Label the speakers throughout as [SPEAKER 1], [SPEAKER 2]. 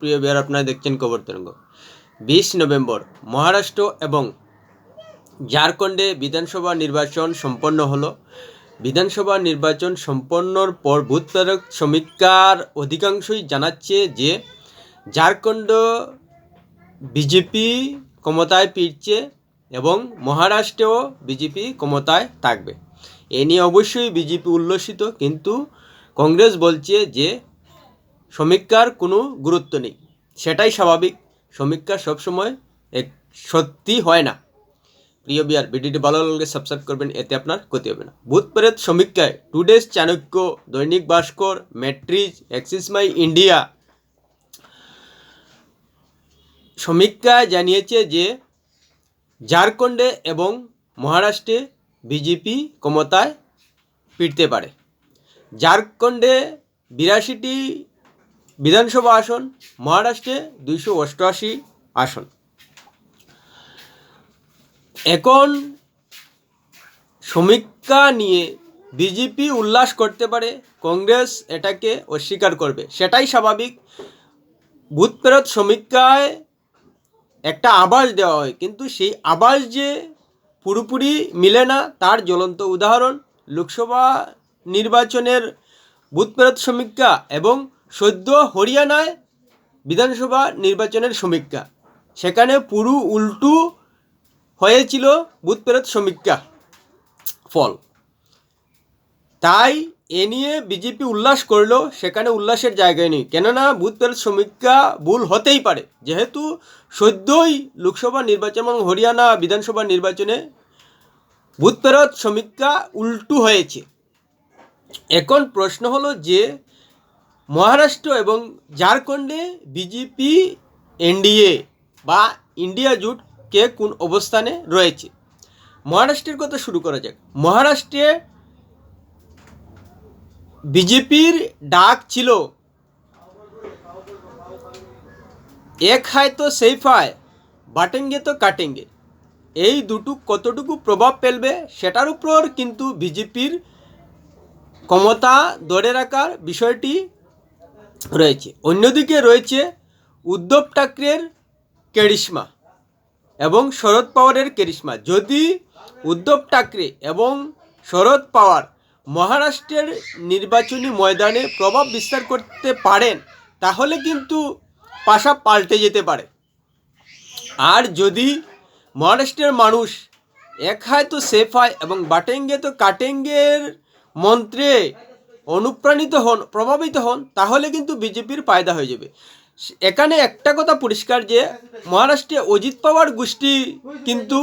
[SPEAKER 1] প্রিয় বিহার, আপনারা দেখছেন খবর তরঙ্গ। 20 নভেম্বর মহারাষ্ট্র এবং ঝাড়খণ্ডে বিধানসভা নির্বাচন সম্পন্ন হলো। বিধানসভা নির্বাচন সম্পন্নর পর বুথ প্রেরক সমীক্ষার অধিকাংশই জানাচ্ছে যে ঝাড়খণ্ড বিজেপি ক্ষমতায় ফিরছে এবং মহারাষ্ট্রেও বিজেপি ক্ষমতায় থাকবে। এ নিয়ে অবশ্যই বিজেপি উল্লসিত, কিন্তু কংগ্রেস বলছে যে সমীক্ষার কোনো গুরুত্ব নেই। সেটাই স্বাভাবিক, সমীক্ষা সবসময় সত্যি হয় না। প্রিয় বিহার, ভিডিওটি ভালো লাগলে সাবস্ক্রাইব করবেন, এতে আপনার ক্ষতি হবে না। বুথ প্রেরক সমীক্ষায় today's, Chanakya, Dainik Bhaskar, ম্যাট্রিজ, Axis my India সমীক্ষায় জানিয়েছে যে ঝাড়খণ্ডে এবং মহারাষ্ট্রে বিজেপি ক্ষমতায় ফিরতে পারে। ঝাড়খণ্ডে 82টি বিধানসভা আসন, মহারাষ্ট্রে 288 আসন। এখন সমীক্ষা নিয়ে বিজেপি উল্লাস করতে পারে, কংগ্রেস এটাকে অস্বীকার করবে, সেটাই স্বাভাবিক। বুথ প্রেরক সমীক্ষায় একটা আভাস দেওয়া হয়, কিন্তু সেই আভাস যে পুরোপুরি মিলে না তার জ্বলন্ত উদাহরণ লোকসভা নির্বাচনের বুথ প্রেরক সমীক্ষা এবং সদ্য হরিয়ানায় বিধানসভা নির্বাচনের সমীক্ষা। সেখানে পুরো উল্টো হয়েছিল বুথ প্রেরক সমীক্ষা ফল। তাই এ নিয়ে বিজেপি উল্লাস করলেও সেখানে উল্লাসের জায়গায় নেই, কেননা বুথ প্রেরক সমীক্ষা ভুল হতেই পারে, যেহেতু সদ্যই লোকসভা নির্বাচন এবং হরিয়ানা বিধানসভা নির্বাচনে বুথ প্রেরক সমীক্ষা উল্টো হয়েছে। এখন প্রশ্ন হলো যে মহারাষ্ট্র এবং ঝাড়খণ্ডে বিজেপি এনডিএ বা ইন্ডিয়া জোট কে কোন অবস্থানে রয়েছে। মহারাষ্ট্রের কথা শুরু করা যাক। মহারাষ্ট্রে বিজেপির ডাক ছিল এক হায় তো সেফ হায়, বাটেঙ্গে তো কাটেঙ্গে। এই দুটো কতটুকু প্রভাব ফেলবে সেটার উপর কিন্তু বিজেপির ক্ষমতা ধরে রাখার বিষয়টি রয়েছে। অন্যদিকে রয়েছে উদ্ধব ঠাকরের ক্যারিশমা এবং শরদ পাওয়ারের ক্যারিশমা। যদি উদ্ধব ঠাকরে এবং শরদ পাওয়ার মহারাষ্ট্রের নির্বাচনী ময়দানে প্রভাব বিস্তার করতে পারেন, তাহলে কিন্তু পাশা পাল্টে যেতে পারে। আর যদি মহারাষ্ট্রের মানুষ এক হায় তো সেফ হয় এবং বাটেঙ্গে তো কাটেঙ্গের মন্ত্রে অনুপ্রাণিত হন, প্রভাবিত হন, তাহলে কিন্তু বিজেপির ফায়দা হয়ে যাবে। এখানে একটা কথা পরিষ্কার যে মহারাষ্ট্রে অজিত পাওয়ার গোষ্ঠী কিন্তু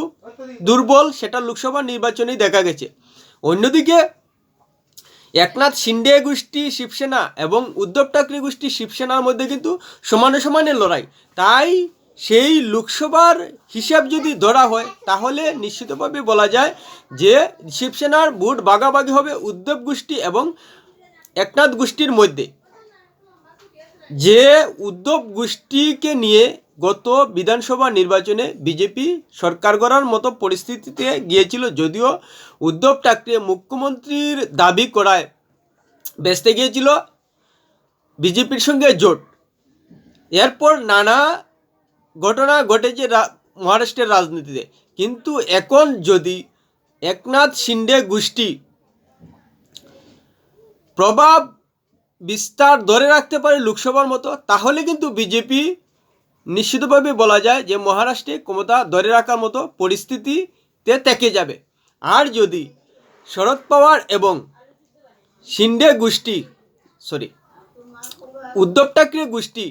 [SPEAKER 1] দুর্বল, সেটা লোকসভা নির্বাচনেই দেখা গেছে। অন্যদিকে একনাথ শিন্ডে গোষ্ঠী শিবসেনা এবং উদ্ধব ঠাকরে গোষ্ঠী শিবসেনার মধ্যে কিন্তু সমানে সমানে লড়াই। তাই সেই লোকসভার হিসাব যদি ধরা হয়, তাহলে নিশ্চিতভাবে বলা যায় যে শিবসেনার ভোট ভাগাভাগি হবে উদ্ধব গোষ্ঠী এবং একনাথ গোষ্ঠীর মধ্যে। যে উদ্ধব গোষ্ঠীকে নিয়ে গত বিধানসভা নির্বাচনে বিজেপি সরকার গড়ার মতো পরিস্থিতিতে গিয়েছিল, যদিও উদ্ধব ঠাকরে মুখ্যমন্ত্রীর দাবি করায় বেচতে গিয়েছিল বিজেপির সঙ্গে জোট। এরপর নানা ঘটনা ঘটেছে মহারাষ্ট্রের রাজনীতিতে। কিন্তু এখন যদি একনাথ শিন্ডে গোষ্ঠী প্রভাব বিস্তার ধরে রাখতে পারে লোকসভার মতো, তাহলে কিন্তু বিজেপি নিশ্চিতভাবে বলা যায় যে মহারাষ্ট্রে ক্ষমতা ধরে রাখার মতো পরিস্থিতিতে থেকে যাবে। আর যদি শরদ পাওয়ার এবং শিন্ডে গোষ্ঠী উদ্ধব ঠাকরে গোষ্ঠী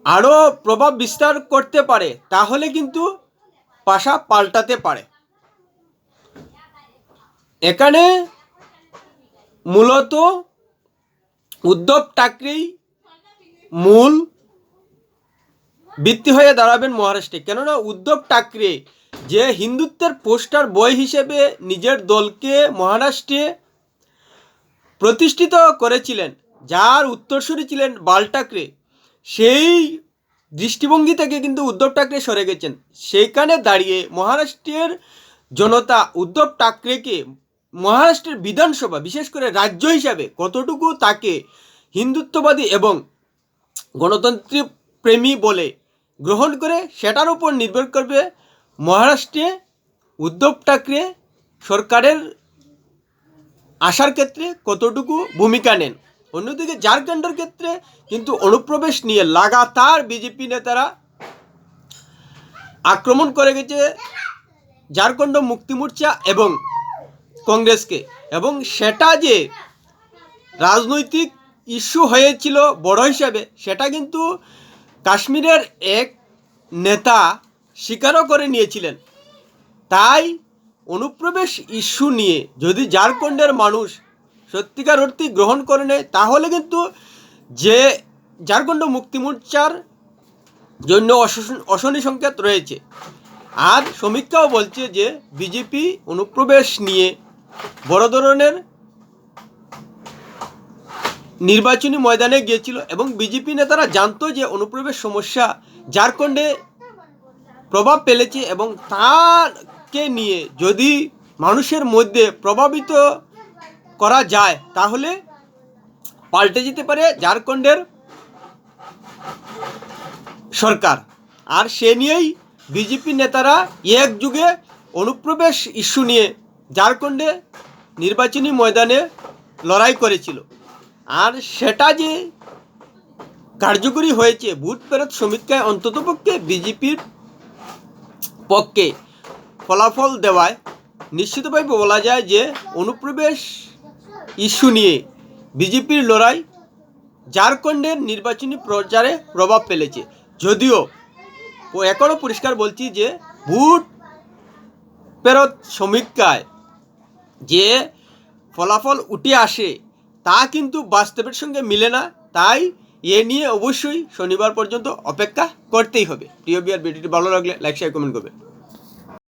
[SPEAKER 1] আরও প্রভাব বিস্তার করতে পারে, তাহলে কিন্তু পাশা পাল্টাতে পারে। এখানে মূলত উদ্ধব ঠাকরেই মূল ভিত্তি হয়ে দাঁড়াবেন মহারাষ্ট্রে, কেননা উদ্ধব ঠাকরে যে হিন্দুত্বের পোস্টার বয় হিসেবে নিজের দলকে মহারাষ্ট্রে প্রতিষ্ঠিত করেছিলেন, যার উত্তরসূরি ছিলেন বাল ঠাকরে, সেই দৃষ্টিভঙ্গি থেকে কিন্তু উদ্ধব ঠাকরে সরে গেছেন। সেইখানে দাঁড়িয়ে মহারাষ্ট্রের জনতা উদ্ধব ঠাকরেকে মহারাষ্ট্রের বিধানসভা, বিশেষ করে রাজ্য হিসাবে কতটুকু তাকে হিন্দুত্ববাদী এবং গণতন্ত্রী প্রেমী বলে গ্রহণ করে, সেটার উপর নির্ভর করবে মহারাষ্ট্রে উদ্ধব ঠাকরে সরকারের আসার ক্ষেত্রে কতটুকু ভূমিকা নেন। অন্যদিকে ঝাড়খণ্ডের ক্ষেত্রে কিন্তু অনুপ্রবেশ নিয়ে লাগাতার বিজেপি নেতারা আক্রমণ করে গেছে ঝাড়খণ্ড মুক্তি মোর্চা এবং কংগ্রেসকে, এবং সেটা যে রাজনৈতিক ইস্যু হয়েছিল বড় হিসাবে, সেটা কিন্তু কাশ্মীরের এক নেতা স্বীকারও করে নিয়েছিলেন। তাই অনুপ্রবেশ ইস্যু নিয়ে যদি ঝাড়খণ্ডের মানুষ সত্যিকার অর্থে গ্রহণ করে নেয়, তাহলে কিন্তু যে ঝাড়খণ্ড মুক্তি মোর্চার জন্য অশনি সংকেত রয়েছে। আর সমীক্ষাও বলছে যে বিজেপি অনুপ্রবেশ নিয়ে বড় ধরনের নির্বাচনী ময়দানে গিয়েছিল, এবং বিজেপি নেতারা জানতো যে অনুপ্রবেশ সমস্যা ঝাড়খণ্ডে প্রভাব ফেলেছে, এবং তাকে নিয়ে যদি মানুষের মধ্যে প্রভাবিত করা যায় তাহলে পাল্টে যেতে পারে ঝাড়খণ্ডের সরকার। আর সে নিয়েই বিজেপি নেতারা একযুগে অনুপ্রবেশ ইস্যু নিয়ে ঝাড়খণ্ডে নির্বাচনী ময়দানে লড়াই করেছিল। আর সেটা যে কার্যকরী হয়েছে, ভোট ফেরত সমীক্ষায় অন্ততপক্ষে বিজেপির পক্ষে ফলাফল দেওয়ায় নিশ্চিতভাবে বলা যায় যে অনুপ্রবেশ ইস্যু নিয়ে বিজেপির লড়াই ঝাড়খণ্ডের নির্বাচনী প্রচারে প্রভাব ফেলেছে। যদিও এখনও পরিষ্কার বলছি যে ভোট ফেরত সমীক্ষায় যে ফলাফল উঠে আসে তা কিন্তু বাস্তবের সঙ্গে মিলে না। তাই এ নিয়ে অবশ্যই শনিবার পর্যন্ত অপেক্ষা করতেই হবে। প্রিয় বিয়ার, ভিডিওটি ভালো লাগলে লাইক শেয়ার কমেন্ট করবে।